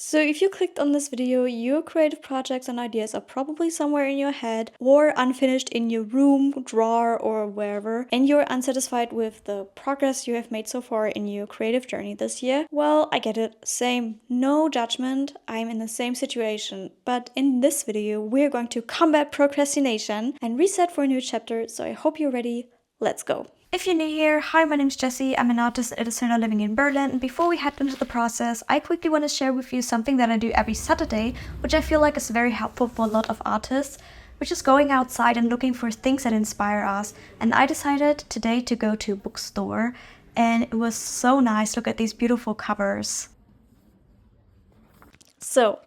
So if you clicked on this video, your creative projects and ideas are probably somewhere in your head or unfinished in your room, drawer, or wherever, and you're unsatisfied with the progress you have made so far in your creative journey this year. Well, I get it. Same. No judgment. I'm in the same situation. But in this video, we're going to combat procrastination and reset for a new chapter. So I hope you're ready. Let's go. If you're new here, hi, my name's Jessie. I'm an artist and designer living in Berlin, and before we head into the process, I quickly want to share with you something that I do every Saturday, which I feel like is very helpful for a lot of artists, which is going outside and looking for things that inspire us. And I decided today to go to a bookstore, and it was so nice. Look at these beautiful covers. So,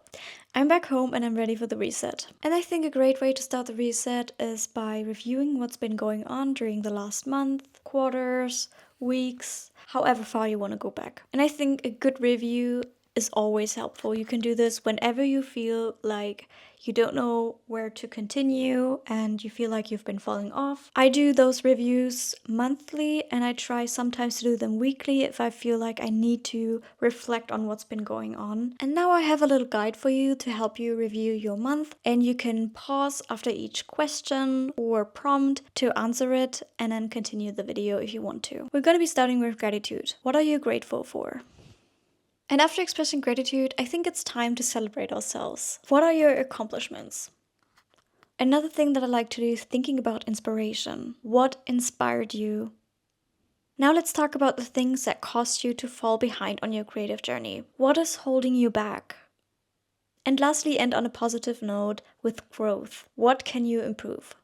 I'm back home and I'm ready for the reset. And I think a great way to start the reset is by reviewing what's been going on during the last month, quarters, weeks, however far you want to go back. And I think a good review is always helpful. You can do this whenever you feel like you don't know where to continue and you feel like you've been falling off. I do those reviews monthly and I try sometimes to do them weekly if I feel like I need to reflect on what's been going on. And now I have a little guide for you to help you review your month, and you can pause after each question or prompt to answer it and then continue the video if you want to. We're going to be starting with gratitude. What are you grateful for? And after expressing gratitude, I think it's time to celebrate ourselves. What are your accomplishments? Another thing that I like to do is thinking about inspiration. What inspired you? Now let's talk about the things that caused you to fall behind on your creative journey. What is holding you back? And lastly, end on a positive note with growth. What can you improve?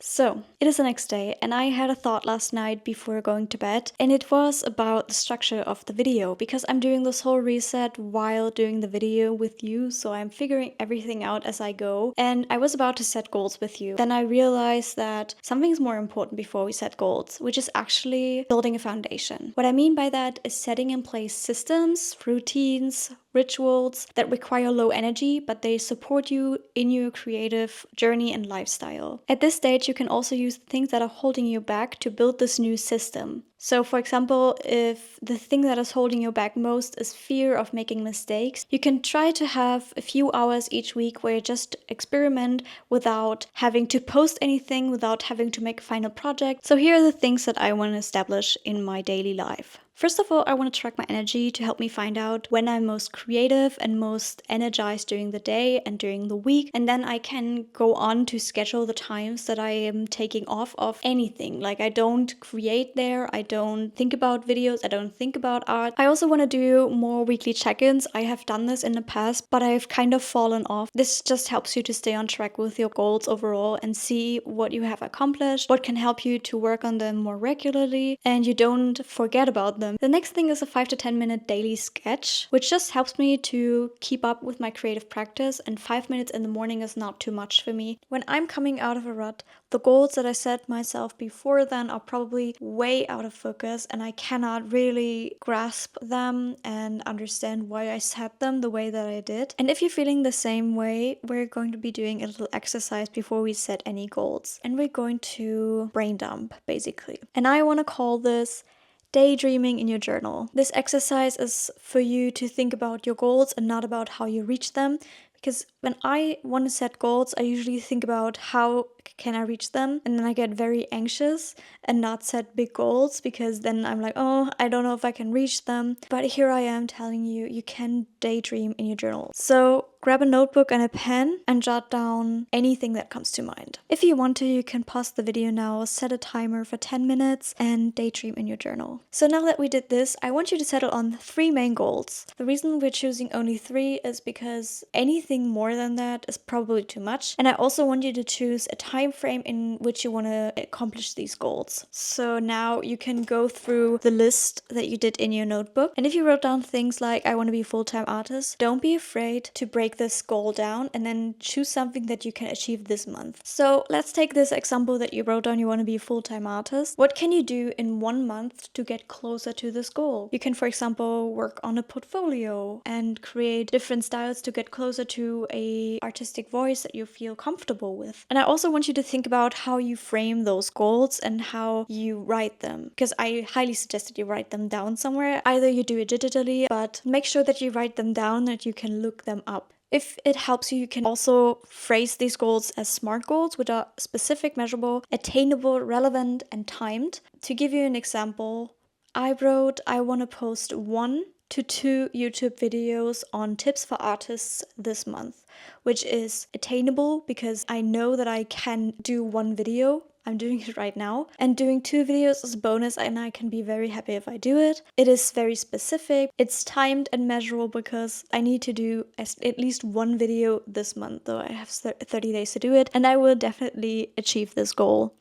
So, it is the next day, and I had a thought last night before going to bed, and it was about the structure of the video, because I'm doing this whole reset while doing the video with you, so I'm figuring everything out as I go, and I was about to set goals with you. Then I realized that something's more important before we set goals, which is actually building a foundation. What I mean by that is setting in place systems, routines, rituals that require low energy, but they support you in your creative journey and lifestyle. At this stage, you can also use the things that are holding you back to build this new system. So for example, if the thing that is holding you back most is fear of making mistakes, you can try to have a few hours each week where you just experiment without having to post anything, without having to make a final project. So here are the things that I want to establish in my daily life. First of all, I want to track my energy to help me find out when I'm most creative and most energized during the day and during the week. And then I can go on to schedule the times that I am taking off of anything. Like I don't create there, I don't think about videos, I don't think about art. I also want to do more weekly check-ins. I have done this in the past, but I've kind of fallen off. This just helps you to stay on track with your goals overall and see what you have accomplished, what can help you to work on them more regularly, and you don't forget about them. The next thing is a 5 to 10 minute daily sketch, which just helps me to keep up with my creative practice, and 5 minutes in the morning is not too much for me. When I'm coming out of a rut, the goals that I set myself before then are probably way out of focus and I cannot really grasp them and understand why I set them the way that I did. And if you're feeling the same way, we're going to be doing a little exercise before we set any goals. And we're going to brain dump, basically. And I want to call this daydreaming in your journal. This exercise is for you to think about your goals and not about how you reach them. Because when I want to set goals, I usually think about how can I reach them, and then I get very anxious and not set big goals because then I'm like, oh, I don't know if I can reach them. But here I am telling you, you can daydream in your journal. So grab a notebook and a pen and jot down anything that comes to mind. If you want to, you can pause the video now, set a timer for 10 minutes and daydream in your journal. So now that we did this, I want you to settle on 3 main goals. The reason we're choosing only 3 is because anything more than that is probably too much. And I also want you to choose a time frame in which you want to accomplish these goals. So now you can go through the list that you did in your notebook. And if you wrote down things like, I want to be a full-time artist, don't be afraid to break this goal down and then choose something that you can achieve this month. So let's take this example that you wrote down, you want to be a full-time artist. What can you do in 1 month to get closer to this goal? You can, for example, work on a portfolio and create different styles to get closer to a artistic voice that you feel comfortable with. And I also want want you to think about how you frame those goals and how you write them, because I highly suggest that you write them down somewhere. Either you do it digitally, but make sure that you write them down, that you can look them up. If it helps you, you can also phrase these goals as SMART goals, which are specific, measurable, attainable, relevant, and timed. To give you an example, I wrote I want to post 1 to 2 YouTube videos on tips for artists this month, which is attainable because I know that I can do 1 video. I'm doing it right now, and doing 2 videos is a bonus, and I can be very happy if I do it. It is very specific, it's timed and measurable because I need to do at least 1 video this month, though I have 30 days to do it, and I will definitely achieve this goal.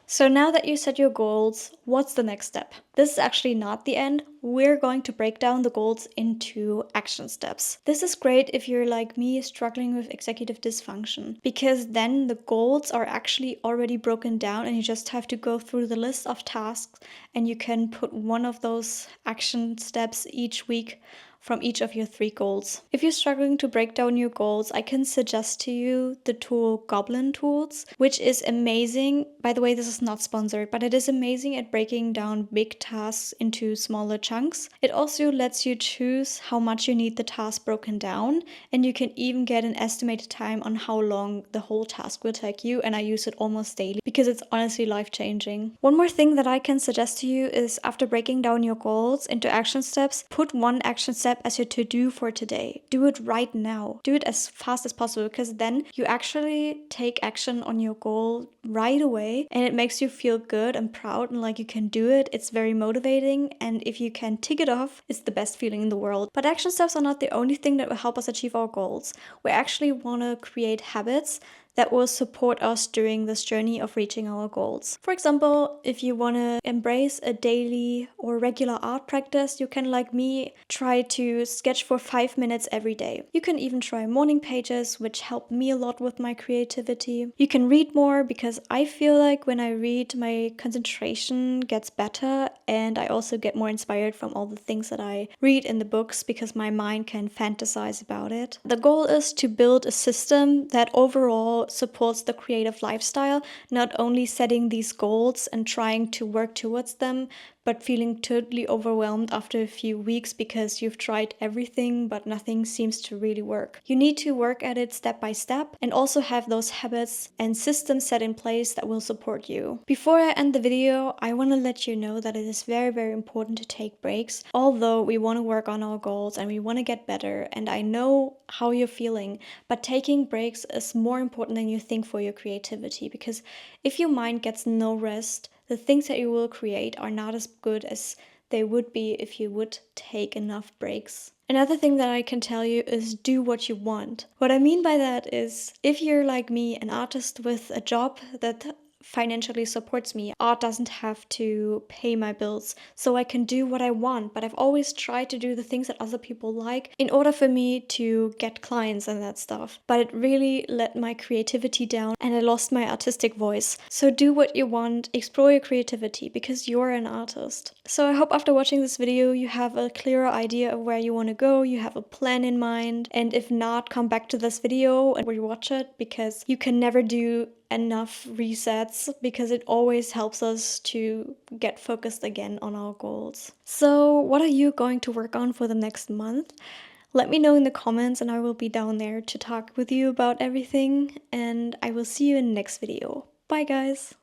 So now that you set your goals, what's the next step? This is actually not the end. We're going to break down the goals into action steps. This is great if you're like me, struggling with executive dysfunction, because then the goals are actually already broken down and you just have to go through the list of tasks and you can put one of those action steps each week from each of your 3 goals. If you're struggling to break down your goals, I can suggest to you the tool GoblinTools, which is amazing. By the way, this is not sponsored, but it is amazing at breaking down big tasks into smaller chunks. It also lets you choose how much you need the task broken down, and you can even get an estimated time on how long the whole task will take you, and I use it almost daily because it's honestly life-changing. One more thing that I can suggest to you is, after breaking down your goals into action steps, put 1 action step as your to-do for today. Do it right now. Do it as fast as possible, because then you actually take action on your goal right away and it makes you feel good and proud and like you can do it. It's very motivating, and if you can tick it off, it's the best feeling in the world. But action steps are not the only thing that will help us achieve our goals. We actually want to create habits that will support us during this journey of reaching our goals. For example, if you want to embrace a daily or regular art practice, you can, like me, try to sketch for 5 minutes every day. You can even try morning pages, which help me a lot with my creativity. You can read more, because I feel like when I read, my concentration gets better, and I also get more inspired from all the things that I read in the books because my mind can fantasize about it. The goal is to build a system that overall supports the creative lifestyle, not only setting these goals and trying to work towards them, but feeling totally overwhelmed after a few weeks because you've tried everything but nothing seems to really work. You need to work at it step by step and also have those habits and systems set in place that will support you. Before I end the video, I want to let you know that it is very, very important to take breaks. Although we want to work on our goals and we want to get better, and I know how you're feeling, but taking breaks is more important than you think for your creativity, because if your mind gets no rest, the things that you will create are not as good as they would be if you would take enough breaks. Another thing that I can tell you is do what you want. What I mean by that is, if you're like me, an artist with a job that financially supports me, art doesn't have to pay my bills, so I can do what I want, but I've always tried to do the things that other people like in order for me to get clients and that stuff. But it really let my creativity down and I lost my artistic voice. So do what you want, explore your creativity, because you're an artist. So I hope after watching this video you have a clearer idea of where you want to go, you have a plan in mind, and if not, come back to this video and rewatch it, because you can never do enough resets, because it always helps us to get focused again on our goals. So what are you going to work on for the next month? Let me know in the comments and I will be down there to talk with you about everything, and I will see you in the next video. Bye guys!